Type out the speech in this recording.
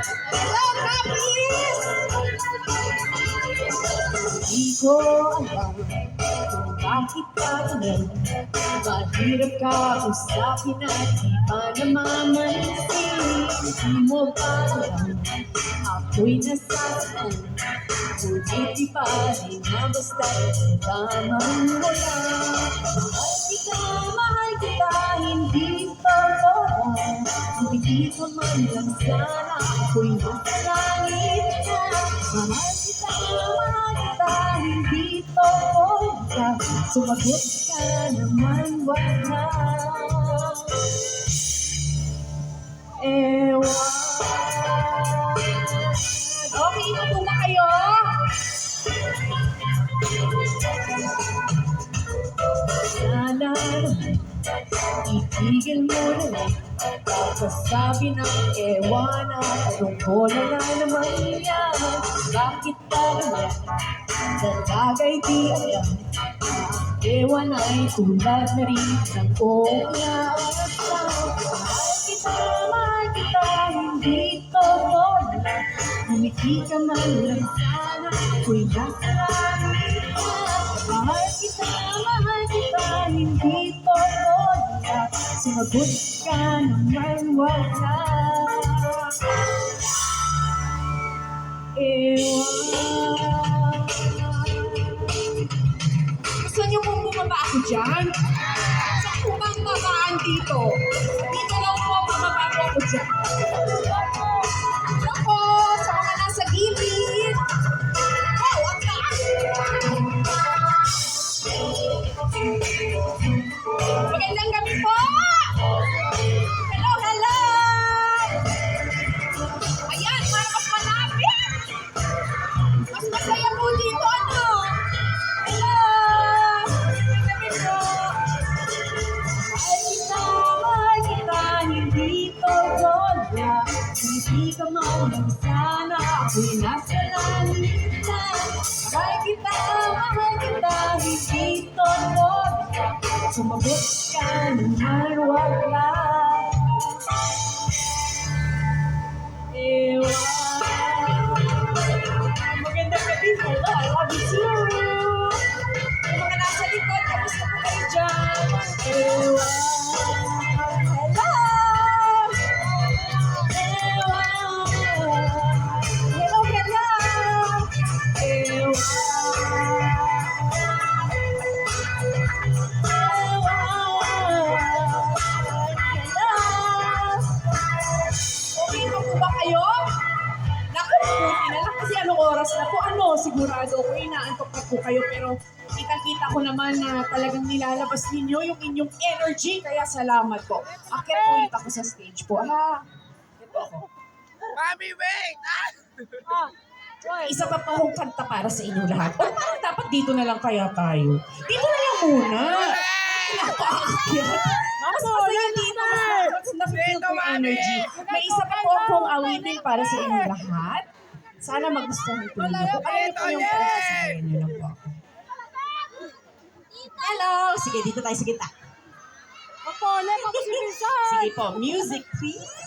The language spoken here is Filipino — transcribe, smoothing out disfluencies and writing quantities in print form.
Hello, Kapis! Di ko alam kung bakit ka ganun. Mahirap ka usapin at di pa namamansin. Di mo ba alam ako'y nasasaktan? Ngunit di pa rin na basta't lamang mo lang. Mahal kita, hindi totoo. Hindi ko man lang sana ako'y nasa langit na. Mahal kita, hindi totoo ka. Sumagot ka naman, wala. Ewan. Okay na po ba kayo? Sana itigil mo na lang. Sabi ng ewan at tungkol na naman yan. Bakit tayo nagagay di alam? Ewan ay tulad na rin ng oras. Mahal kita, hindi totoo na. Humiti ka man lang sana, ako'y nasa langit na. Mahal kita, hindi totoo na. Sumagot ka naman, wala. Ewan. Gusto niyo pong bumaba ako dyan? Saan po bang babaan dito? Dito lang po, bumaba po ako dyan. Ako, sa mga nasa gilid. Oh, ang taas! Magandang gabi po! Hello, hello! Ayan, para mas malapit! Mas masaya po dito, ano? Hello! Magandang gabi po! Mahal kita, hindi to wala. Hindi ka man sana, ako'y nasa langit na. Mahal kita, hindi to wala. Sumagot ka naman, wala. Ewan. Magandang gabi po. I love you too. Yung mga nasa likod, kamusta po kayo dyan? Ewan. Hello! Ewan. Hello, hello! Ewan. Okay pa po ba kayo? Naku, buti na lang kasi anong oras na po. Ano, sigurado ko inaantok na po kayo pero kita-kita ko naman na talagang nilalabas ninyo yung inyong energy kaya salamat po. Akit po ulit ako sa stage po. Ha? Ito ako. Mami, wait! Isa pa akong kanta para sa inyo lahat. O parang dapat dito na lang kaya tayo. Dito na lang muna. Napaakyat. Mas masaya dito. Mas na-feel ko yung energy. May isa pa po akong awitin para sa inyo lahat. Sana magustuhan po ninyo. Kung ano po yung pagkasasayan nyo lang po ako. Hello! Sige, dito tayo sa gitna. Apole, pag-usipin sa. Sige po, music please.